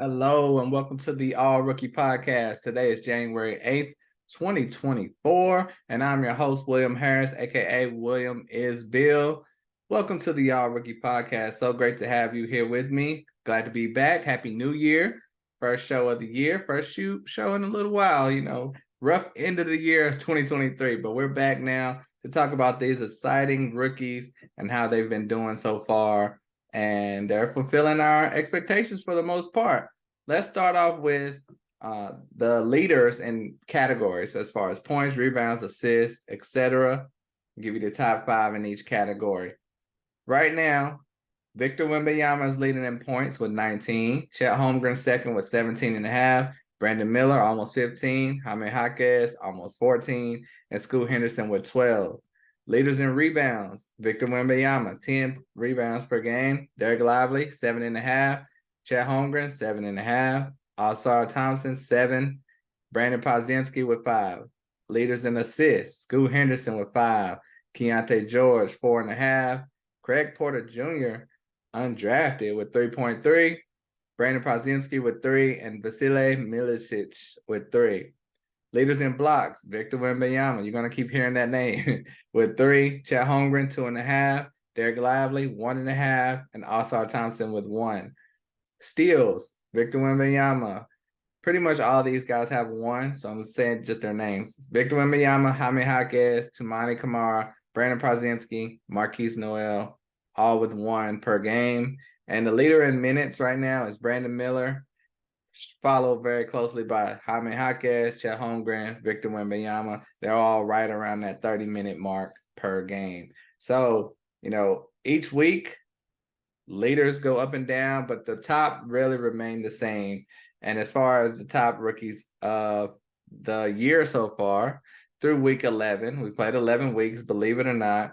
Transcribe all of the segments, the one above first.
Hello and welcome to the All Rookie Podcast. Today is January 8th, 2024, and I'm your host, William Harris, aka William is Bill. Welcome to the All Rookie Podcast. So great to have you here with me. Glad to be back. Happy New Year. First show of the year, first show in a little while, rough end of the year of 2023, but we're back now to talk about these exciting rookies and how they've been doing so far, and they're fulfilling our expectations for the most part. Let's start off with the leaders in categories as far as points, rebounds, assists, etc. Give you the top 5 in each category. Right now, Victor Wembanyama is leading in points with 19. Chet Holmgren second with 17 and a half. Brandon Miller almost 15. Jaime Jaquez almost 14. And Scoot Henderson with 12. Leaders in rebounds, Victor Wembanyama, 10 rebounds per game. Derek Lively, 7.5. Chet Holmgren, 7.5. Ausar Thompson, 7. Brandon Podziemski with 5. Leaders in assists, Scoot Henderson with 5. Keontae George, 4.5. Craig Porter Jr., undrafted, with 3.3. Brandon Podziemski with 3. And Vasile Milicic with 3. Leaders in blocks, Victor Wembanyama, you're going to keep hearing that name, with 3. Chet Holmgren, 2.5. Derek Lively, 1.5. And Ausar Thompson with 1. Steals, Victor Wembanyama. Pretty much all these guys have 1, so I'm saying just their names. Victor Wembanyama, Jaime Jaquez, Toumani Camara, Brandon Podziemski, Marquise Noel, all with 1 per game. And the leader in minutes right now is Brandon Miller, followed very closely by Jaime Jaquez, Chet Holmgren, Victor Wembanyama. They're all right around that 30-minute mark per game. So, each week, leaders go up and down, but the top really remain the same. And as far as the top rookies of the year so far, through week 11, we played 11 weeks, believe it or not,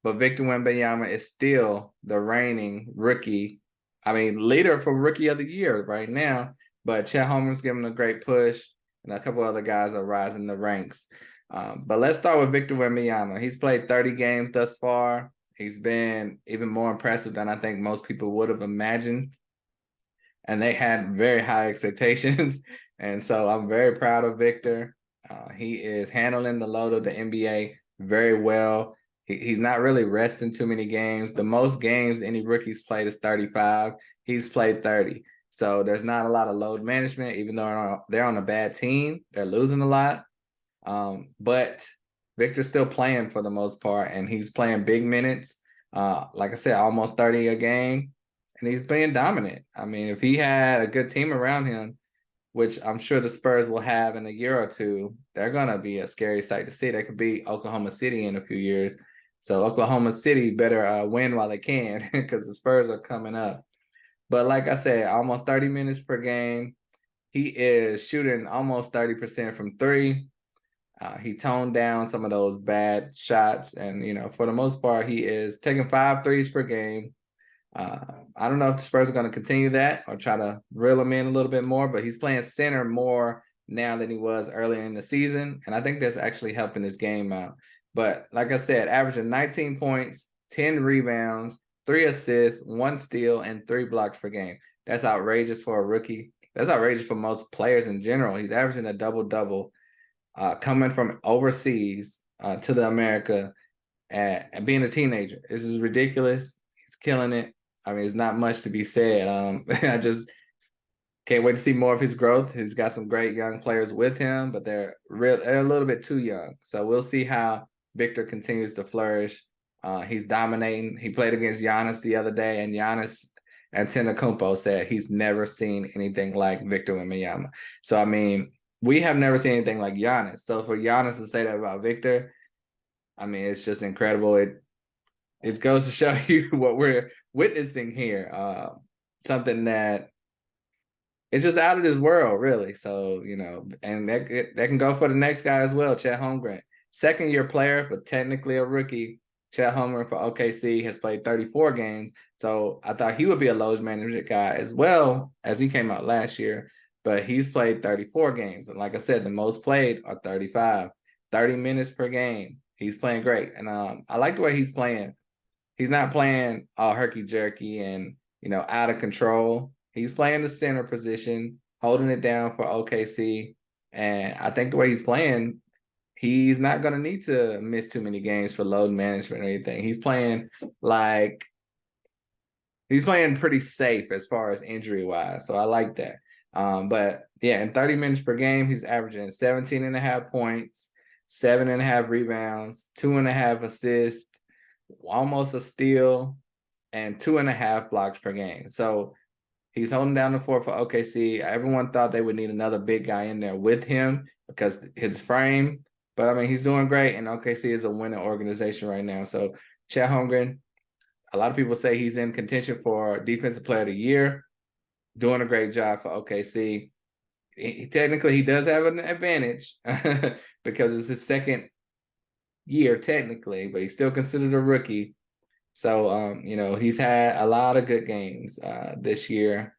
but Victor Wembanyama is still the reigning rookie. Leader for rookie of the year right now, but Chet Holmgren's giving a great push, and a couple other guys are rising the ranks. But let's start with Victor Wembanyama. He's played 30 games thus far. He's been even more impressive than I think most people would have imagined. And they had very high expectations. And so I'm very proud of Victor. He is handling the load of the NBA very well. He's not really resting too many games. The most games any rookie's played is 35. He's played 30. So there's not a lot of load management, even though they're on a bad team. They're losing a lot. But Victor's still playing for the most part, and he's playing big minutes. Like I said, almost 30 a game, and he's being dominant. If he had a good team around him, which I'm sure the Spurs will have in a year or two, they're going to be a scary sight to see. They could beat Oklahoma City in a few years. So Oklahoma City better win while they can, because the Spurs are coming up. But like I said, almost 30 minutes per game. He is shooting almost 30% from 3. He toned down some of those bad shots, and for the most part, he is taking 5 threes per game. I don't know if the Spurs are going to continue that or try to reel him in a little bit more, but he's playing center more now than he was earlier in the season, and I think that's actually helping his game out. But like I said, averaging 19 points, 10 rebounds, 3 assists, 1 steal, and 3 blocks per game. That's outrageous for a rookie. That's outrageous for most players in general. He's averaging a double-double. Coming from overseas to the America and being a teenager. This is ridiculous. He's killing it. It's not much to be said. I just can't wait to see more of his growth. He's got some great young players with him, but they're a little bit too young. So we'll see how Victor continues to flourish. He's dominating. He played against Giannis the other day, and Giannis Antetokounmpo said he's never seen anything like Victor Wembanyama. So we have never seen anything like Giannis. So for Giannis to say that about Victor, it's just incredible. It goes to show you what we're witnessing here. Something that is just out of this world, really. So, and that can go for the next guy as well, Chet Holmgren. Second-year player, but technically a rookie. Chet Holmgren for OKC has played 34 games. So I thought he would be a load management guy as well, as he came out last year. But he's played 34 games. And like I said, the most played are 35, 30 minutes per game. He's playing great. And I like the way he's playing. He's not playing all herky-jerky and, out of control. He's playing the center position, holding it down for OKC. And I think the way he's playing, he's not going to need to miss too many games for load management or anything. He's playing pretty safe as far as injury wise. So I like that. But yeah, in 30 minutes per game, he's averaging 17 and a half points, 7.5 rebounds, 2.5 assists, almost a steal, and 2.5 blocks per game. So he's holding down the fort for OKC. Everyone thought they would need another big guy in there with him because his frame. But I mean, he's doing great, and OKC is a winning organization right now. So Chet Holmgren, a lot of people say he's in contention for Defensive Player of the Year, doing a great job for OKC. Technically, he does have an advantage because it's his second year technically, but he's still considered a rookie. So, he's had a lot of good games this year,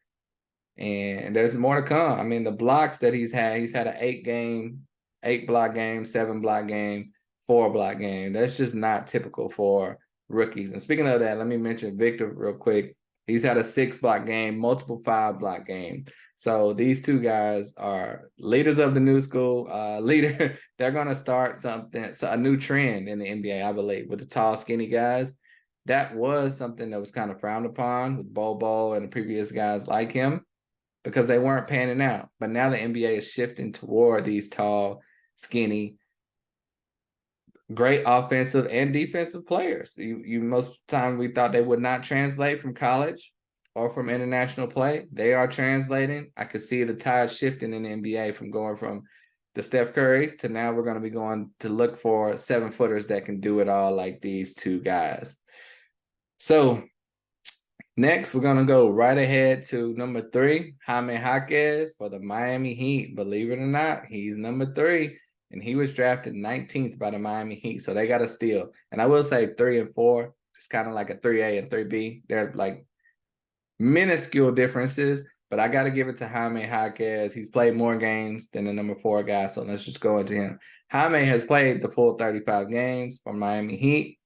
and there's more to come. I mean, the blocks that he's had an 8-block game, 7-block game, 4-block game. That's just not typical for rookies. And speaking of that, let me mention Victor real quick. He's had a 6-block game, multiple 5-block game. So these two guys are leaders of the new school. They're going to start a new trend in the NBA, I believe, with the tall, skinny guys. That was something that was kind of frowned upon with Bobo and the previous guys like him because they weren't panning out. But now the NBA is shifting toward these tall, skinny, great offensive and defensive players. Most of the time we thought they would not translate from college or from international play. They are translating. I could see the tide shifting in the NBA from going from the Steph Currys to now we're going to be going to look for 7-footers that can do it all like these two guys. So next, we're going to go right ahead to number 3, Jaime Jaquez for the Miami Heat. Believe it or not, he's number 3, and he was drafted 19th by the Miami Heat, so they got a steal. And I will say 3 and 4, it's kind of like a 3A and 3B. They're like minuscule differences, but I got to give it to Jaime Jaquez. He's played more games than the number 4 guy, so let's just go into him. Jaime has played the full 35 games for Miami Heat.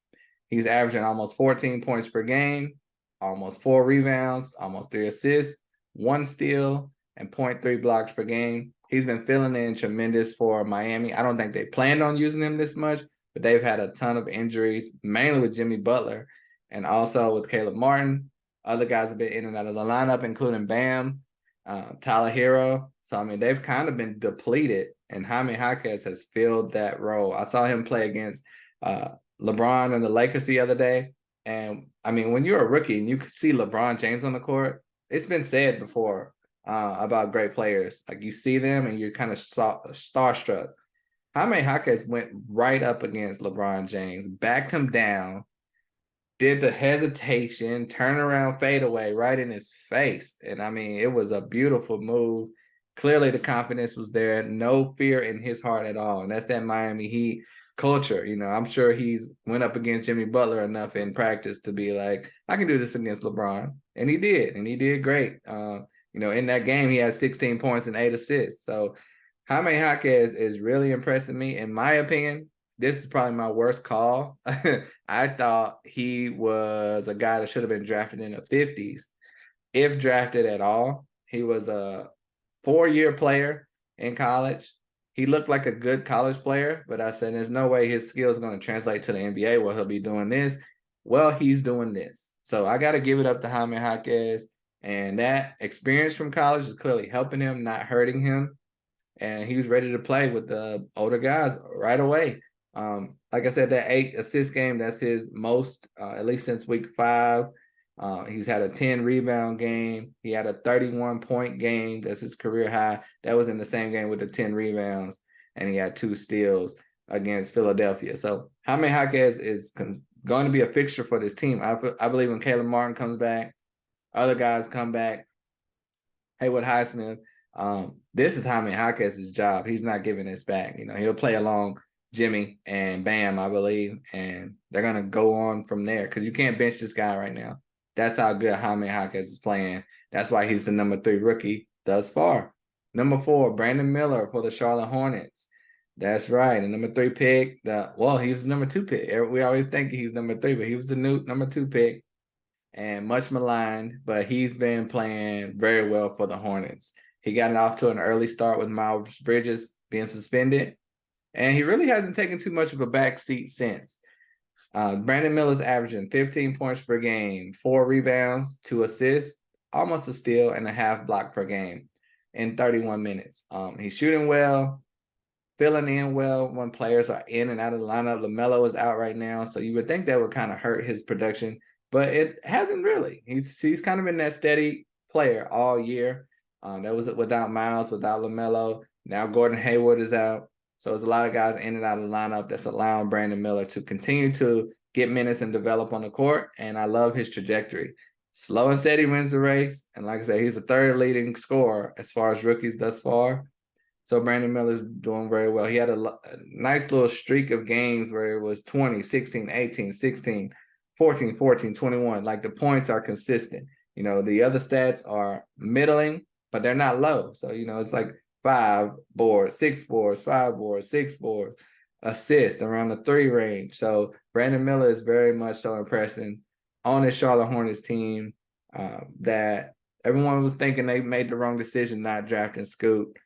He's averaging almost 14 points per game, almost 4 rebounds, almost 3 assists, 1 steal, and 0.3 blocks per game. He's been filling in tremendous for Miami. I don't think they planned on using him this much, but they've had a ton of injuries, mainly with Jimmy Butler and also with Caleb Martin. Other guys have been in and out of the lineup, including Bam, Tyler Hero. So, I mean, they've kind of been depleted, and Jaime Jaquez has filled that role. I saw him play against LeBron and the Lakers the other day. And I mean, when you're a rookie and you can see LeBron James on the court, it's been said before about great players. Like you see them and you're kind of starstruck. Jaime Jaquez went right up against LeBron James, backed him down, did the hesitation, turnaround fadeaway right in his face. And I mean, it was a beautiful move. Clearly the confidence was there, no fear in his heart at all. And that's that Miami Heat culture. I'm sure he's went up against Jimmy Butler enough in practice to be like, I can do this against LeBron. And he did great. In that game, he had 16 points and 8 assists. So Jaime Jaquez is really impressing me. In my opinion, this is probably my worst call. I thought he was a guy that should have been drafted in the 50s, if drafted at all. He was a 4-year player in college. He looked like a good college player, but I said, there's no way his skill is going to translate to the NBA where he'll be doing this. Well, he's doing this. So I got to give it up to Jaime Jaquez. And that experience from college is clearly helping him, not hurting him. And he was ready to play with the older guys right away. Like I said, that 8 assist game, that's his most, at least since week 5. He's had a 10 rebound game. He had a 31-point game. That's his career high. That was in the same game with the 10 rebounds. And he had 2 steals against Philadelphia. So Jaime Jaquez is going to be a fixture for this team. I believe when Caleb Martin comes back, other guys come back, Haywood Highsmith, this is Jaime Jaquez's job. He's not giving this back. He'll play along Jimmy and Bam, I believe, and they're going to go on from there because you can't bench this guy right now. That's how good Jaime Jaquez is playing. That's why he's the number 3 rookie thus far. Number 4, Brandon Miller for the Charlotte Hornets. That's right. The number 3 pick. He was the number 2 pick. We always think he's number 3, but he was the new number 2 pick. and much maligned, but he's been playing very well for the Hornets. He got off to an early start with Miles Bridges being suspended, and he really hasn't taken too much of a back seat since. Brandon Miller's averaging 15 points per game, 4 rebounds, 2 assists, almost a steal, and a half block per game in 31 minutes. He's shooting well, filling in well when players are in and out of the lineup. LaMelo is out right now, so you would think that would kind of hurt his production, but it hasn't really. He's kind of been that steady player all year. That was without Miles, without LaMelo. Now Gordon Hayward is out. So there's a lot of guys in and out of the lineup that's allowing Brandon Miller to continue to get minutes and develop on the court, and I love his trajectory. Slow and steady wins the race, and like I said, he's the third leading scorer as far as rookies thus far. So Brandon Miller's doing very well. He had a nice little streak of games where it was 20, 16, 18, 16, 14, 14, 21. Like the points are consistent. You know, the other stats are middling, but they're not low. So, you know, it's like 5 boards, 6 boards, 5 boards, 6 boards, assist around the 3 range. So Brandon Miller is very much so impressing on this Charlotte Hornets team that everyone was thinking they made the wrong decision not drafting Scoot.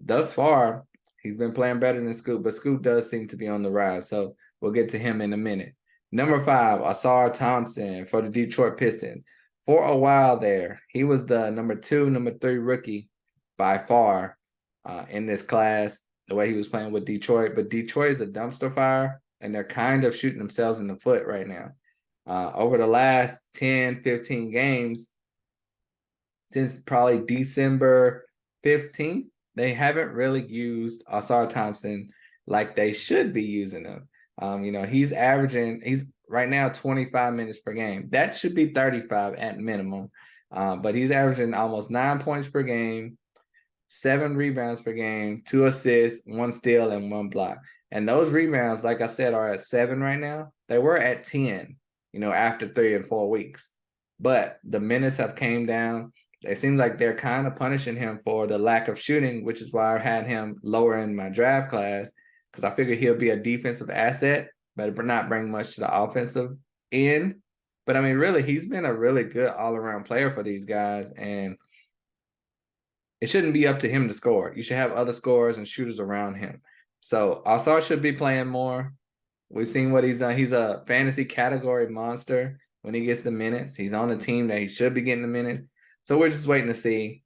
Thus far, he's been playing better than Scoot, but Scoot does seem to be on the rise. So we'll get to him in a minute. Number 5, Ausar Thompson for the Detroit Pistons. For a while there, he was the number 2, number 3 rookie by far in this class, the way he was playing with Detroit. But Detroit is a dumpster fire, and they're kind of shooting themselves in the foot right now. Over the last 10, 15 games, since probably December 15th, they haven't really used Ausar Thompson like they should be using him. You know, he's right now 25 minutes per game. That should be 35 at minimum. But he's averaging almost 9 points per game, 7 rebounds per game, 2 assists, 1 steal, and 1 block. And those rebounds, like I said, are at 7 right now. They were at 10, you know, after 3 and 4 weeks. But the minutes have came down. It seems like they're kind of punishing him for the lack of shooting, which is why I had him lower in my draft class, because I figured he'll be a defensive asset, but not bring much to the offensive end. But I mean, really, he's been a really good all-around player for these guys, and it shouldn't be up to him to score. You should have other scorers and shooters around him. So Ausar should be playing more. We've seen what he's done. He's a fantasy category monster when he gets the minutes. He's on the team that he should be getting the minutes. So we're just waiting to see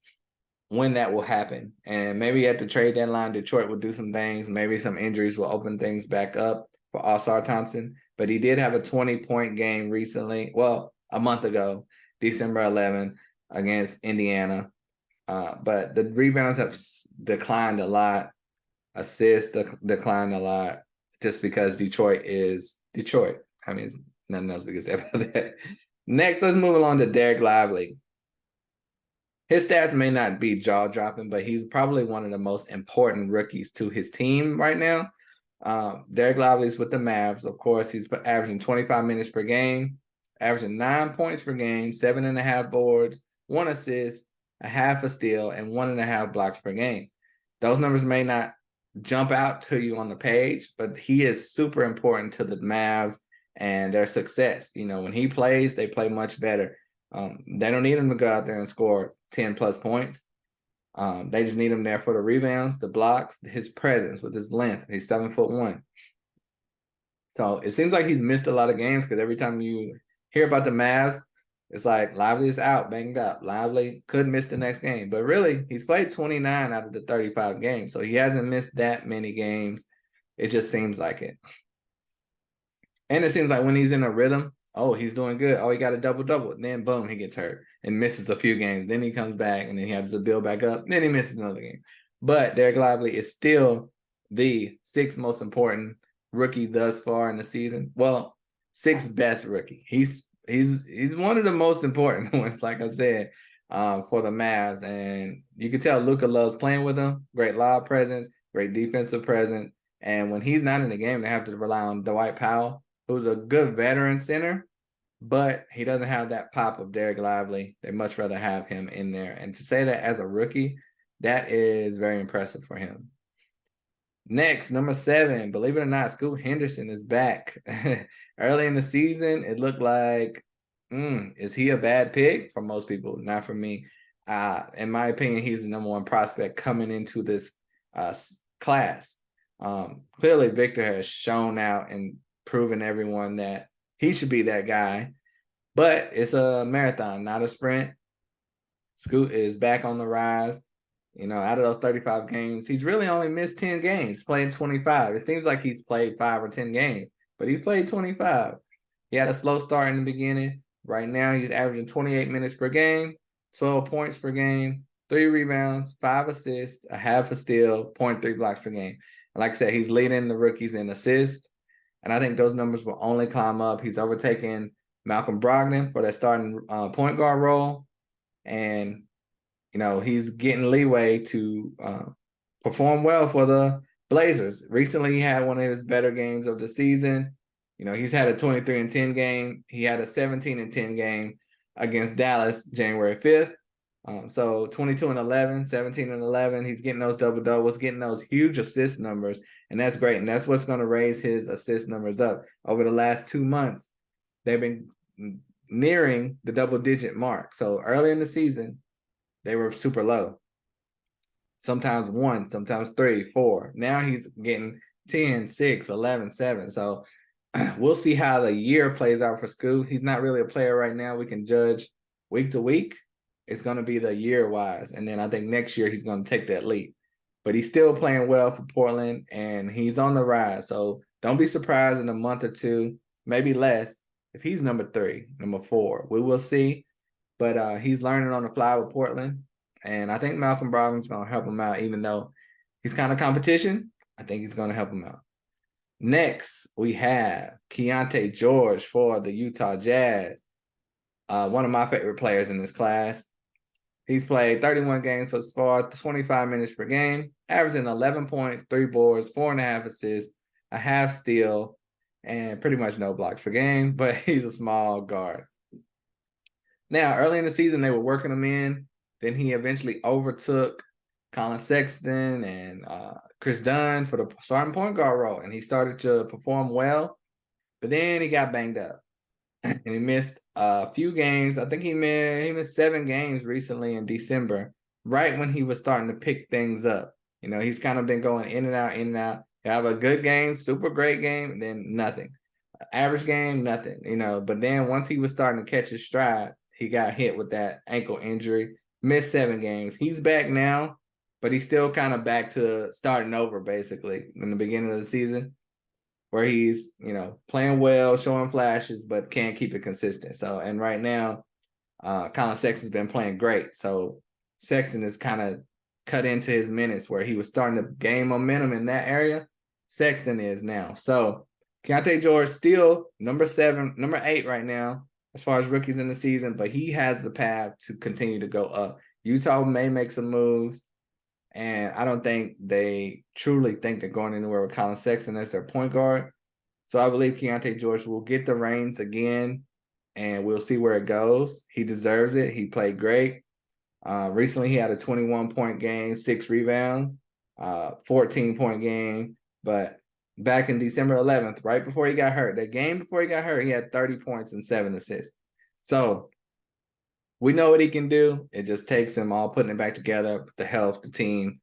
when that will happen. And maybe at the trade deadline, Detroit will do some things. Maybe some injuries will open things back up for Ausar Thompson. But he did have a 20-point game recently. Well, a month ago, December 11th, against Indiana. But the rebounds have declined a lot. Assists declined a lot just because Detroit is Detroit. I mean, nothing else we can say about that. Next, let's move along to Dereck Lively. His stats may not be jaw-dropping, but he's probably one of the most important rookies to his team right now. Dereck Lively's with the Mavs. Of course, he's averaging 25 minutes per game, averaging 9 points per game, 7.5 boards, 1 assist, a half a steal, and 1.5 blocks per game. Those numbers may not jump out to you on the page, but he is super important to the Mavs and their success. You know, when he plays, they play much better. They don't need him to go out there and score 10 plus points. They just need him there for the rebounds, the blocks, his presence with his length. He's 7'1". So it seems like he's missed a lot of games because every time you hear about the Mavs, it's like Lively is out, banged up. Lively could miss the next game. But really, he's played 29 out of the 35 games. So he hasn't missed that many games. It just seems like it. And it seems like when he's in a rhythm, oh, he's doing good. Oh, he got a double-double. Then, boom, he gets hurt and misses a few games. Then he comes back, and then he has to build back up. Then he misses another game. But Dereck Lively is still the 6th most important rookie thus far in the season. Well, 6th best rookie. He's one of the most important ones, like I said, for the Mavs. And you can tell Luka loves playing with him. Great lob presence, great defensive presence. And when he's not in the game, they have to rely on Dwight Powell, who's a good veteran center, but he doesn't have that pop of Dereck Lively. They much rather have him in there. And to say that as a rookie, that is very impressive for him. Next, number 7, believe it or not, Scoot Henderson is back. Early in the season, it looked like Is he a bad pick? For most people, not for me. In my opinion, he's the number one prospect coming into this class. Clearly, Victor has shown out and proven everyone that he should be that guy. But it's a marathon, not a sprint. Scoot is back on the rise. Out of those 35 games, he's really only missed 10 games, playing 25. It seems like he's played 5 or 10 games, but he's played 25. He had a slow start in the beginning. Right now, he's averaging 28 minutes per game, 12 points per game, 3 rebounds, 5 assists, a half a steal, 0.3 blocks per game. And like I said, he's leading the rookies in assists. And I think those numbers will only climb up. He's overtaking Malcolm Brogdon for that starting point guard role. And, he's getting leeway to perform well for the Blazers. Recently, he had one of his better games of the season. He's had a 23-10 game. He had a 17-10 game against Dallas January 5th. So 22-11, 17-11. He's getting those double-doubles, getting those huge assist numbers, and that's great. And that's what's going to raise his assist numbers up. Over the last 2 months, they've been nearing the double-digit mark. So early in the season, they were super low. Sometimes 1, sometimes 3, 4. Now he's getting 10, 6, 11, 7. So we'll see how the year plays out for Scoot. He's not really a player right now. We can judge week to week. It's going to be the year-wise. And then I think next year he's going to take that leap. But he's still playing well for Portland, and he's on the rise. So don't be surprised in a month or two, maybe less, if he's number 3, number 4. We will see. But he's learning on the fly with Portland. And I think Malcolm Brogdon's going to help him out, even though he's kind of competition. I think he's going to help him out. Next, we have Keyonte George for the Utah Jazz. One of my favorite players in this class. He's played 31 games so far, 25 minutes per game, averaging 11 points, 3 boards, 4.5 assists, a half steal, and pretty much no blocks per game, but he's a small guard. Now, early in the season, they were working him in. Then he eventually overtook Colin Sexton and Chris Dunn for the starting point guard role, and he started to perform well. But then he got banged up, and he missed a few games. I think he missed 7 games recently in December, right when he was starting to pick things up. He's kind of been going in and out, in and out. You have a good game, super great game, and then nothing. Average game, nothing. But then once he was starting to catch his stride, he got hit with that ankle injury, missed 7 games. He's back now, but he's still kind of back to starting over, basically, in the beginning of the season, where he's, playing well, showing flashes, but can't keep it consistent. So, and right now, Colin Sexton's been playing great. So Sexton is kind of cut into his minutes where he was starting to gain momentum in that area. Sexton is now. So Keyonte George still number 8 right now as far as rookies in the season, but he has the path to continue to go up. Utah may make some moves, and I don't think they truly think they're going anywhere with Colin Sexton as their point guard. So I believe Keyonte George will get the reins again, and we'll see where it goes. He deserves it. He played great. Recently, he had a 21-point game, 6 rebounds, 14-point game. But back in December 11th, right before he got hurt, that game before he got hurt, he had 30 points and 7 assists. So we know what he can do. It just takes him all putting it back together with the health, the team,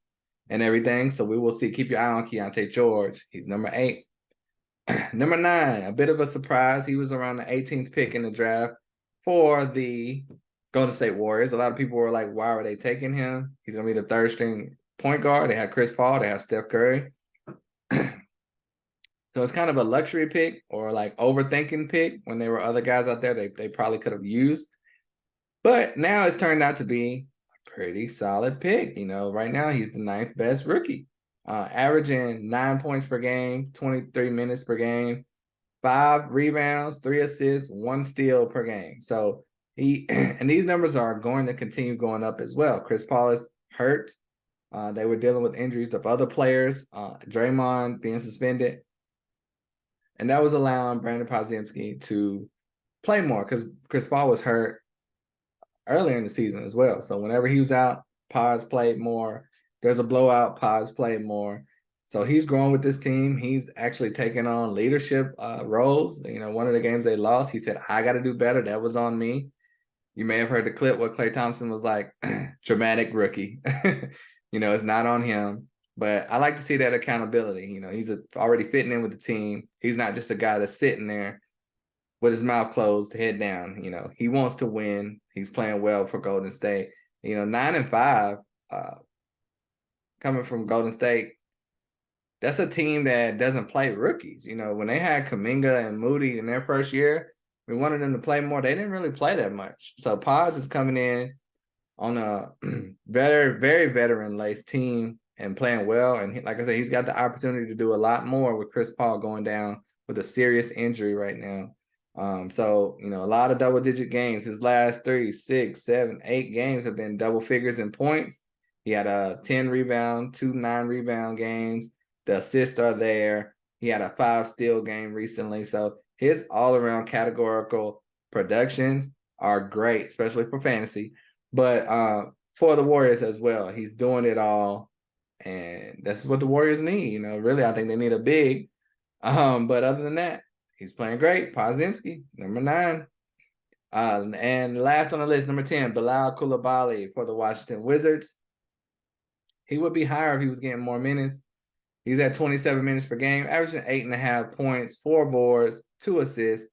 and everything. So we will see. Keep your eye on Keyonte George. He's number 8. Number 9, a bit of a surprise. He was around the 18th pick in the draft for the Golden State Warriors. A lot of people were like, why are they taking him? He's going to be the 3rd string point guard. They have Chris Paul. They have Steph Curry. So it's kind of a luxury pick or like overthinking pick when there were other guys out there they probably could have used. But now it's turned out to be a pretty solid pick. Right now he's the 9th best rookie, averaging 9 points per game, 23 minutes per game, 5 rebounds, 3 assists, 1 steal per game. So and these numbers are going to continue going up as well. Chris Paul is hurt. They were dealing with injuries of other players, Draymond being suspended. And that was allowing Brandon Podziemski to play more because Chris Paul was hurt earlier in the season as well. So whenever he was out, Pods played more. There's a blowout, Pods played more. So he's growing with this team. He's actually taking on leadership roles. One of the games they lost, he said, I got to do better. That was on me. You may have heard the clip where Klay Thompson was like, dramatic rookie. It's not on him. But I like to see that accountability. He's already fitting in with the team. He's not just a guy that's sitting there with his mouth closed, head down. He wants to win. He's playing well for Golden State. 9-5 coming from Golden State. That's a team that doesn't play rookies. When they had Kuminga and Moody in their first year, we wanted them to play more. They didn't really play that much. So Paz is coming in on a very, very veteran-laced team and playing well. And like I said, he's got the opportunity to do a lot more with Chris Paul going down with a serious injury right now. So a lot of double-digit games. His last 3, 6, 7, 8 games have been double figures in points. He had a 10 rebound, 2 9-rebound games. The assists are there. He had a 5 steal game recently. So his all-around categorical productions are great, especially for fantasy. But for the Warriors as well, he's doing it all. And that's what the Warriors need. Really, I think they need a big. But other than that, he's playing great. Podziemski, number 9. And last on the list, number 10, Bilal Coulibaly for the Washington Wizards. He would be higher if he was getting more minutes. He's at 27 minutes per game, averaging 8.5 points, 4 boards, 2 assists,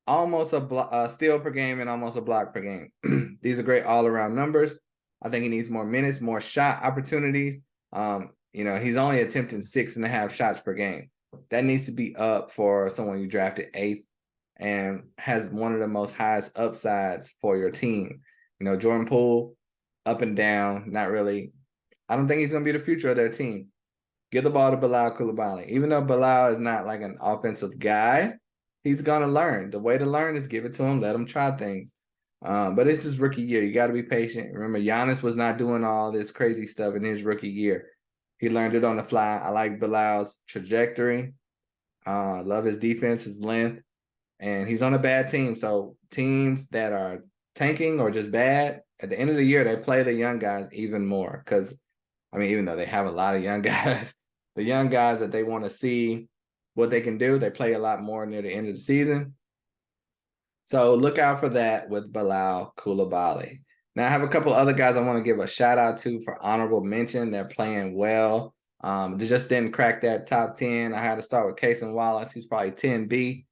almost a steal per game, and almost a block per game. These are great all-around numbers. I think he needs more minutes, more shot opportunities. He's only attempting 6.5 shots per game. That needs to be up for someone you drafted 8th and has one of the most highest upsides for your team. Jordan Poole, up and down, not really. I don't think he's going to be the future of their team. Give the ball to Bilal Coulibaly. Even though Bilal is not like an offensive guy, he's going to learn. The way to learn is give it to him, let him try things. But it's his rookie year. You got to be patient. Remember, Giannis was not doing all this crazy stuff in his rookie year. He learned it on the fly. I like Bilal's trajectory. Love his defense, his length. And he's on a bad team. So teams that are tanking or just bad, at the end of the year, they play the young guys even more. Because, even though they have a lot of young guys, the young guys that they want to see what they can do, they play a lot more near the end of the season. So look out for that with Bilal Coulibaly. Now, I have a couple other guys I want to give a shout out to for honorable mention. They're playing well. They just didn't crack that top 10. I had to start with Cason Wallace. He's probably 10B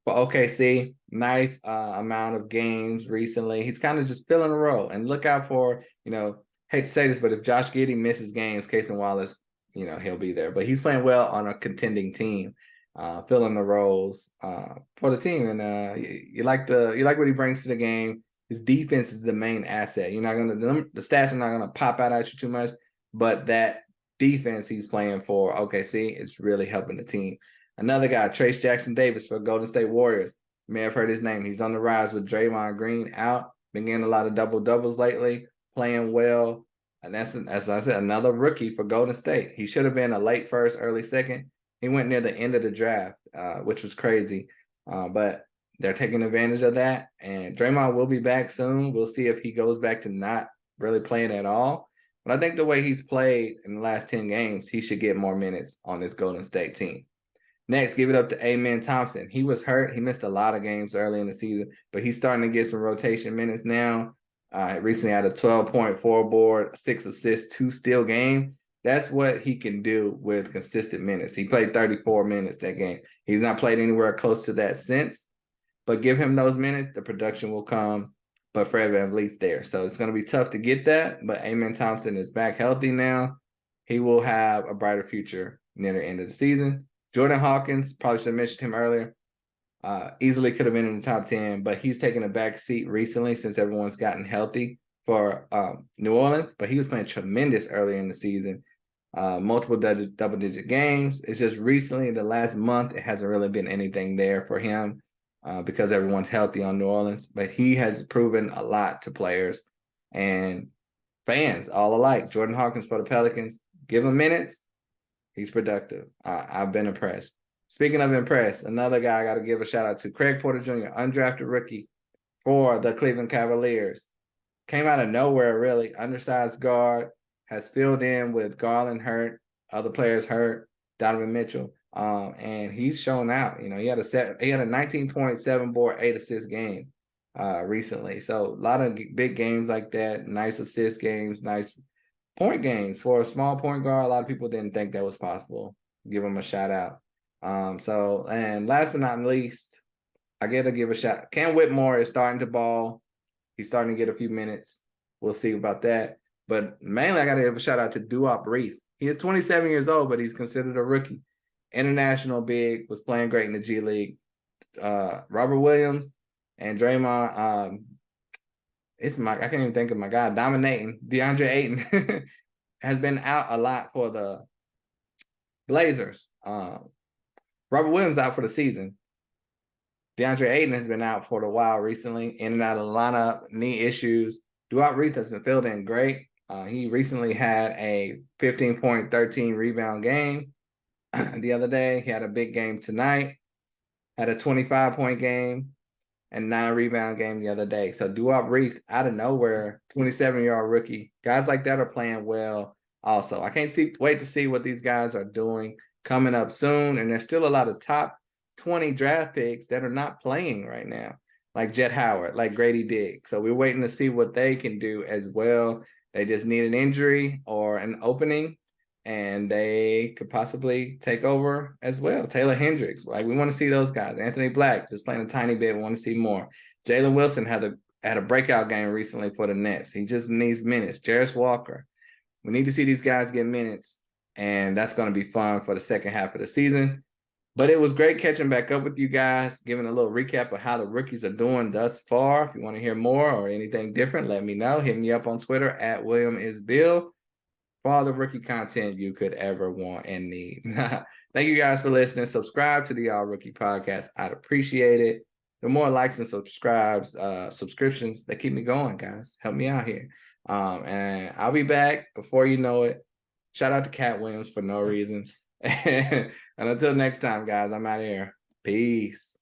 for OKC. Nice amount of games recently. He's kind of just filling a role. And look out for, hate to say this, but if Josh Giddey misses games, Cason Wallace, he'll be there. But he's playing well on a contending team, filling the roles for the team. And you like what he brings to the game. His defense is the main asset. The stats are not gonna pop out at you too much, but that defense he's playing for OKC is really helping the team. Another guy, Trace Jackson-Davis for Golden State Warriors. You may have heard his name. He's on the rise with Draymond Green out. Been getting a lot of double-doubles lately, playing well. And that's, as I said, another rookie for Golden State. He should have been a late first, early second. He went near the end of the draft, which was crazy. But they're taking advantage of that. And Draymond will be back soon. We'll see if he goes back to not really playing at all. But I think the way he's played in the last 10 games, he should get more minutes on this Golden State team. Next, give it up to Amen Thompson. He was hurt. He missed a lot of games early in the season, but he's starting to get some rotation minutes now. Recently had a 12.4 board, 6 assists, 2 steal game. That's what he can do with consistent minutes. He played 34 minutes that game. He's not played anywhere close to that since, but give him those minutes, the production will come. But Fred VanVleet's there. So it's going to be tough to get that, but Amen Thompson is back healthy now. He will have a brighter future near the end of the season. Jordan Hawkins, probably should have mentioned him earlier, easily could have been in the top 10, but he's taken a back seat recently since everyone's gotten healthy for New Orleans, but he was playing tremendous earlier in the season, multiple double-digit games. It's just recently, the last month, it hasn't really been anything there for him because everyone's healthy on New Orleans, but he has proven a lot to players and fans all alike. Jordan Hawkins for the Pelicans, give him minutes. He's productive. I've been impressed. Speaking of impressed, another guy I got to give a shout out to, Craig Porter Jr., undrafted rookie for the Cleveland Cavaliers. Came out of nowhere, really. Undersized guard, has filled in with Garland hurt. other players hurt, Donovan Mitchell, and he's shown out. You know, he had a 19.7 board, 8 assist game recently. So a lot of big games like that, nice assist games, nice point games for a small point guard. A lot of people didn't think that was possible. Give him a shout out. And last but not least, I gotta give a shout. Cam Whitmore is starting to ball. He's starting to get a few minutes. We'll see about that. But mainly, I got to give a shout out to Duop Reath. He is 27 years old, but he's considered a rookie. International big, was playing great in the G League. Robert Williams and Draymond. I can't even think of my guy dominating. DeAndre Ayton has been out a lot for the Blazers. Robert Williams out for the season. DeAndre Ayton has been out for a while recently, in and out of the lineup, knee issues. Duop Reath has been fielding great. He recently had a 15-point, 13-rebound game the other day. He had a big game tonight, had a 25-point game and 9-rebound game the other day. So Duop Reath, out of nowhere, 27-year-old rookie. Guys like that are playing well also. I can't wait to see what these guys are doing coming up soon. And there's still a lot of top 20 draft picks that are not playing right now, like Jet Howard, like Grady Dick. So we're waiting to see what they can do as well. They just need an injury or an opening, and they could possibly take over as well. Taylor Hendricks, like we want to see those guys. Anthony Black just playing a tiny bit. We want to see more. Jalen Wilson had a breakout game recently for the Nets. He just needs minutes. Jarris Walker. We need to see these guys get minutes, and that's going to be fun for the second half of the season. But it was great catching back up with you guys, giving a little recap of how the rookies are doing thus far. If you want to hear more or anything different, let me know. Hit me up on Twitter at WilliamIsBill for all the rookie content you could ever want and need. Thank you guys for listening. Subscribe to the All Rookie Podcast. I'd appreciate it. The more likes and subscriptions, that keep me going, guys. Help me out here. And I'll be back before you know it. Shout out to Cat Williams for no reason. And until next time, guys, I'm out of here. Peace.